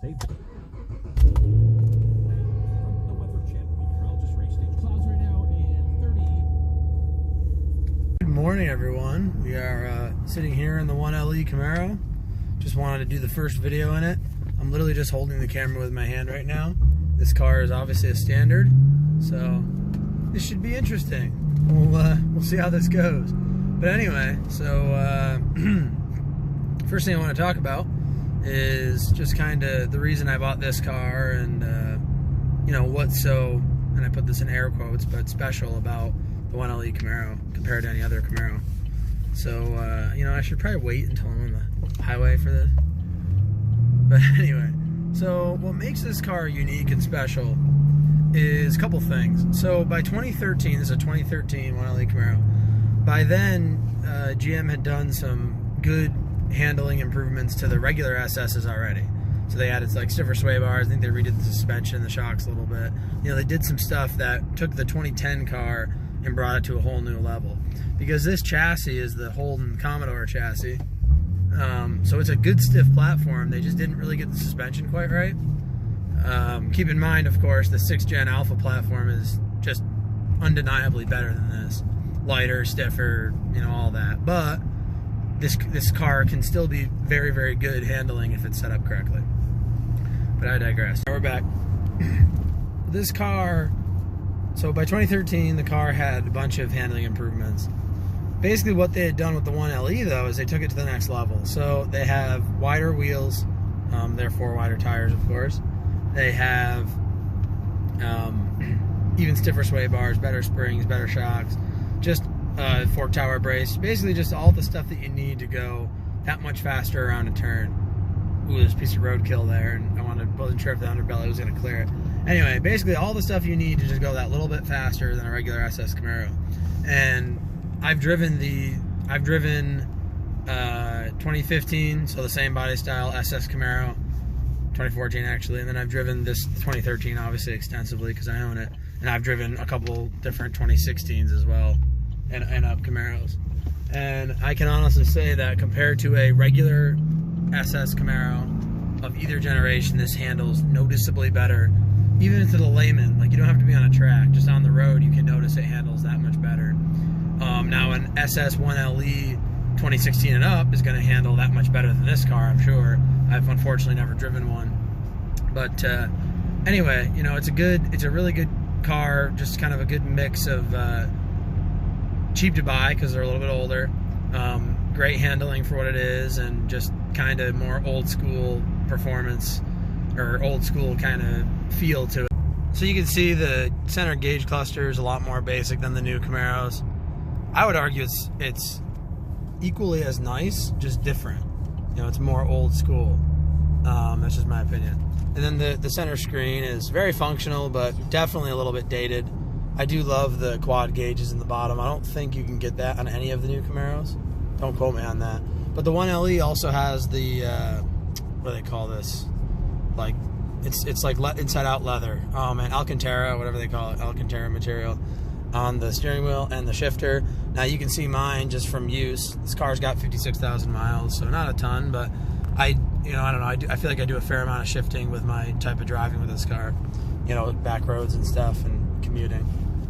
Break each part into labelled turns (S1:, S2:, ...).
S1: Hey. From the Weather Channel meteorologist race station. Clouds right now and 30.
S2: Good morning, everyone. We are sitting here in the 1LE Camaro. Just wanted to do the first video in it. I'm literally just holding the camera with my hand right now. This car is obviously a standard, so this should be interesting. We'll see how this goes. But anyway, so first thing I want to talk about is just kind of the reason I bought this car and you know what's so, and I put this in air quotes, but special about the 1LE Camaro compared to any other Camaro. So you know, I should probably wait until I'm on the highway for this. But anyway, so what makes this car unique and special is a couple things. So by 2013, this is a 2013 1LE Camaro. By then, GM had done some good handling improvements to the regular SS's already. So they added like stiffer sway bars. I think they redid the suspension, the shocks a little bit. You know, they did some stuff that took the 2010 car and brought it to a whole new level. Because this chassis is the Holden Commodore chassis. So it's a good stiff platform. They just didn't really get the suspension quite right. Keep in mind, of course, the 6th gen Alpha platform is just undeniably better than this. Lighter, stiffer, you know, all that. But this car can still be very, very good handling if it's set up correctly. But I digress. Now we're back. This car, so by 2013, the car had a bunch of handling improvements. Basically what they had done with the 1LE, though, is they took it to the next level. So they have wider wheels, therefore wider tires, of course. They have even stiffer sway bars, better springs, better shocks, just fork tower brace, basically just all the stuff that you need to go that much faster around a turn. Ooh, there's a piece of roadkill there, and wasn't sure if the underbelly was going to clear it. Anyway, basically all the stuff you need to just go that little bit faster than a regular SS Camaro. And I've driven 2015, so the same body style SS Camaro, 2014 actually, and then I've driven this 2013 obviously extensively because I own it, and I've driven a couple different 2016s as well, and up Camaros. And I can honestly say that compared to a regular SS Camaro of either generation, this handles noticeably better. Even to the layman, like you don't have to be on a track, just on the road you can notice it handles that much better. Now an SS 1LE 2016 and up is going to handle that much better than this car, I'm sure. I've unfortunately never driven one. But anyway, you know, it's a really good car, just kind of a good mix of cheap to buy because they're a little bit older, great handling for what it is, and just kind of more old school performance or old school kind of feel to it. So you can see the center gauge cluster is a lot more basic than the new Camaros. I would argue it's equally as nice, just different. You know, it's more old school. That's just my opinion. And then the center screen is very functional, but definitely a little bit dated. I do love the quad gauges in the bottom. I don't think you can get that on any of the new Camaros. Don't quote me on that. But the 1LE also has the what do they call this? Like it's like inside out leather. And Alcantara, whatever they call it, Alcantara material on the steering wheel and the shifter. Now you can see mine just from use. This car's got 56,000 miles, so not a ton, but I don't know, I feel like I do a fair amount of shifting with my type of driving with this car, you know, back roads and stuff and commuting.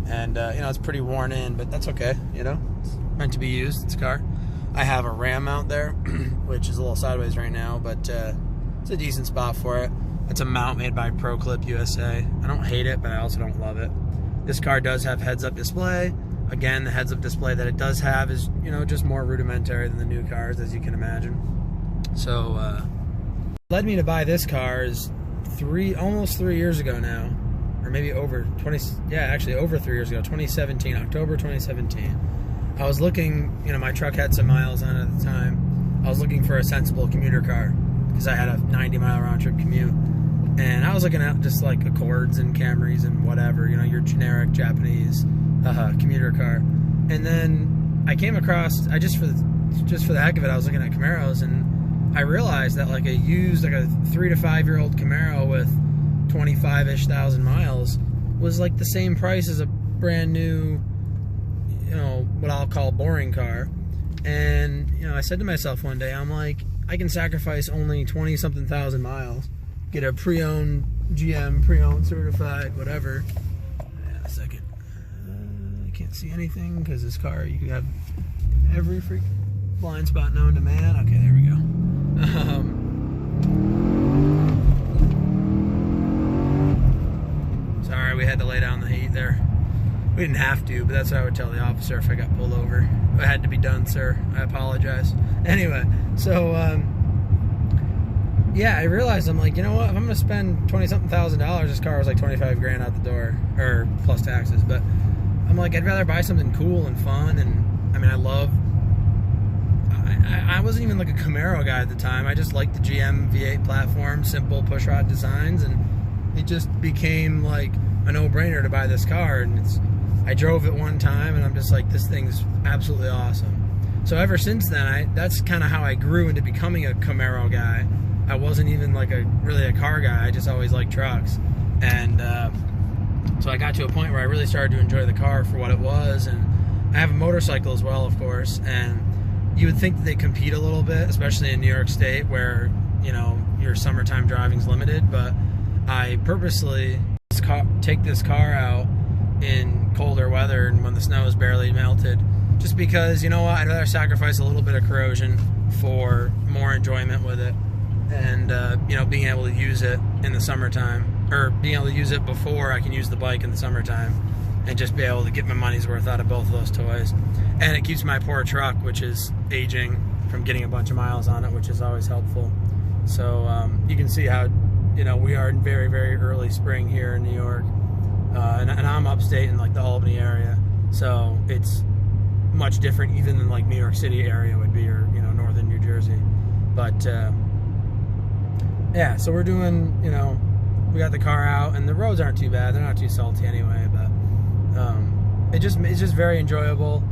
S2: And you know, it's pretty worn in, but that's okay, you know, it's meant to be used, it's a car. I have a Ram mount there, which is a little sideways right now, but it's a decent spot for it. It's a mount made by Pro Clip USA. I don't hate it, but I also don't love it. This car does have heads-up display. Again, the heads-up display that it does have is, you know, just more rudimentary than the new cars, as you can imagine. So, what led me to buy this car is almost 3 years ago now, or maybe over 3 years ago, 2017, October 2017. I was looking, you know, my truck had some miles on it at the time. I was looking for a sensible commuter car because I had a 90-mile round-trip commute. And I was looking at just like Accords and Camrys and whatever, you know, your generic Japanese commuter car. And then I came across, just for the heck of it, I was looking at Camaros, and I realized that like a used, like a 3 to 5 year old Camaro with 25-ish thousand miles was like the same price as a brand new, you know, what I'll call boring car. And, you know, I said to myself one day, I'm like, I can sacrifice only 20-something thousand miles get a pre-owned GM, pre-owned certified, whatever. Yeah, a second. I can't see anything because this car, you could have every freak blind spot known to man. Okay, there we go. Sorry, we had to lay down the heat there. We didn't have to, but that's what I would tell the officer if I got pulled over. It had to be done, sir. I apologize. Anyway, so, yeah, I realized, I'm like, you know what? If I'm going to spend 20-something thousand dollars, this car was like 25 grand out the door, or plus taxes. But I'm like, I'd rather buy something cool and fun. And I mean, I wasn't even like a Camaro guy at the time. I just liked the GM V8 platform, simple pushrod designs, and it just became like a no-brainer to buy this car. And I drove it one time, and I'm just like, this thing's absolutely awesome. So ever since then, that's kind of how I grew into becoming a Camaro guy. I wasn't even like really a car guy. I just always liked trucks. And so I got to a point where I really started to enjoy the car for what it was. And I have a motorcycle as well, of course. And you would think that they compete a little bit, especially in New York State where, you know, your summertime driving's limited. But I purposely take this car out in colder weather and when the snow is barely melted, just because, you know what, I'd rather sacrifice a little bit of corrosion for more enjoyment with it. And you know, being able to use it in the summertime, or being able to use it before I can use the bike in the summertime, and just be able to get my money's worth out of both of those toys. And it keeps my poor truck, which is aging, from getting a bunch of miles on it, which is always helpful. So you can see how, you know, we are in very, very early spring here in New York, and I'm upstate in like the Albany area, so it's much different even than like New York City area would be, or, you know, northern New Jersey. But yeah, so we're doing, you know, we got the car out, and the roads aren't too bad. They're not too salty anyway, but it's just very enjoyable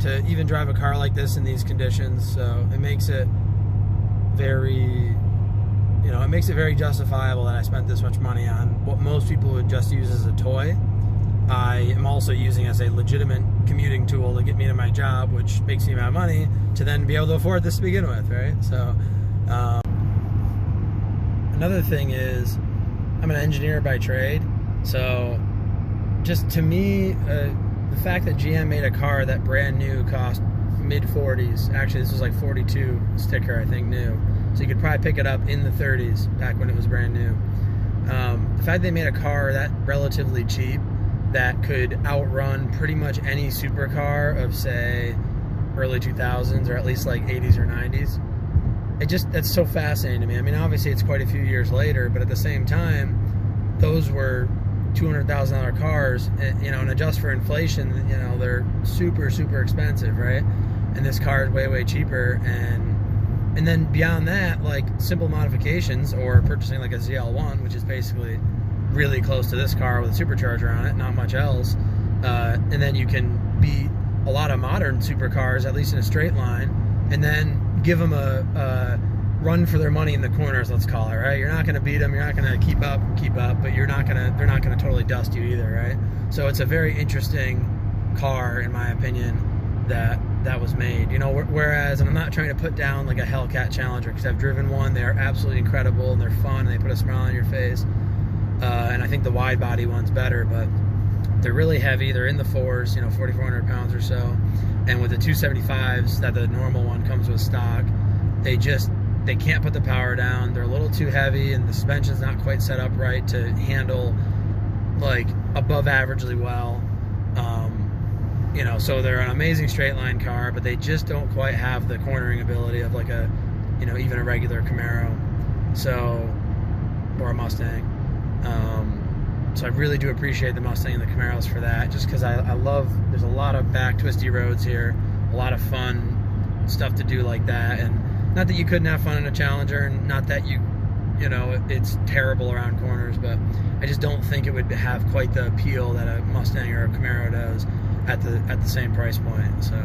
S2: to even drive a car like this in these conditions. So it makes it very, you know, it makes it very justifiable that I spent this much money on what most people would just use as a toy. I am also using as a legitimate commuting tool to get me to my job, which makes me my money to then be able to afford this to begin with, right? So another thing is, I'm an engineer by trade, so just to me, the fact that GM made a car that brand new cost mid-40s, actually this was like 42 sticker, I think, new, so you could probably pick it up in the 30s back when it was brand new. The fact they made a car that relatively cheap that could outrun pretty much any supercar of, say, early 2000s, or at least like 80s or 90s, that's so fascinating to me. I mean, obviously it's quite a few years later, but at the same time, those were $200,000 cars, you know, and adjust for inflation, you know, they're super, super expensive, right? And this car is way, way cheaper. And then beyond that, like simple modifications or purchasing like a ZL1, which is basically really close to this car with a supercharger on it, not much else. And then you can beat a lot of modern supercars, at least in a straight line, and then give them a run for their money in the corners, let's call it, right? You're not going to beat them, you're not going to keep up, but they're not going to totally dust you either, right? So it's a very interesting car, in my opinion, that was made, you know, whereas, and I'm not trying to put down like a Hellcat Challenger, because I've driven one, they are absolutely incredible, and they're fun, and they put a smile on your face, and I think the wide body one's better, but they're really heavy, they're in the fours, you know, 4,400 pounds or so, and with the 275s that the normal one comes with stock, they can't put the power down, they're a little too heavy, and the suspension's not quite set up right to handle like above averagely well. You know, so they're an amazing straight line car, but they just don't quite have the cornering ability of like a, you know, even a regular Camaro, so, or a Mustang. So I really do appreciate the Mustang and the Camaros for that, just because I love, there's a lot of back twisty roads here, a lot of fun stuff to do like that, and not that you couldn't have fun in a Challenger, and not that you know, it's terrible around corners, but I just don't think it would have quite the appeal that a Mustang or a Camaro does at the same price point. So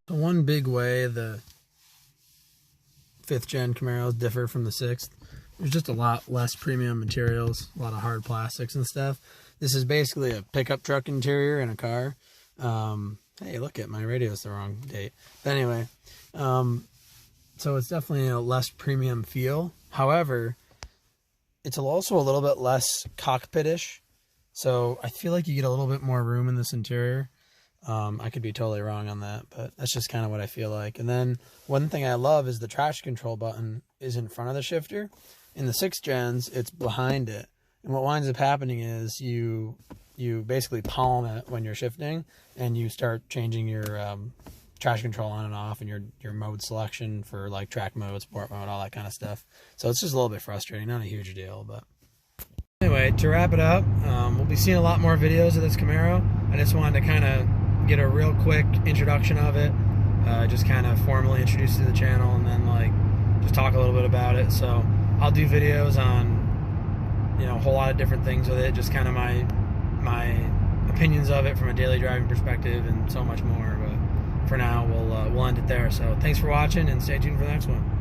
S2: one big way the 5th gen Camaros differ from the 6th, there's just a lot less premium materials, a lot of hard plastics and stuff. This is basically a pickup truck interior in a car. Hey, look at my radio's the wrong date. But anyway, so it's definitely a less premium feel, However, it's also a little bit less cockpitish, so I feel like you get a little bit more room in this interior. I could be totally wrong on that, but that's just kind of what I feel like. And then one thing I love is the traction control button is in front of the shifter. In the 6th gens, it's behind it. And what winds up happening is you basically palm it when you're shifting, and you start changing your traction control on and off, and your mode selection for like track mode, sport mode, all that kind of stuff. So it's just a little bit frustrating, not a huge deal, but anyway, to wrap it up, we'll be seeing a lot more videos of this Camaro. I just wanted to kind of get a real quick introduction of it, just kind of formally introduce it to the channel, and then like just talk a little bit about it. So I'll do videos on, you know, a whole lot of different things with it, just kind of my opinions of it from a daily driving perspective, and so much more. But for now, we'll end it there. So thanks for watching, and stay tuned for the next one.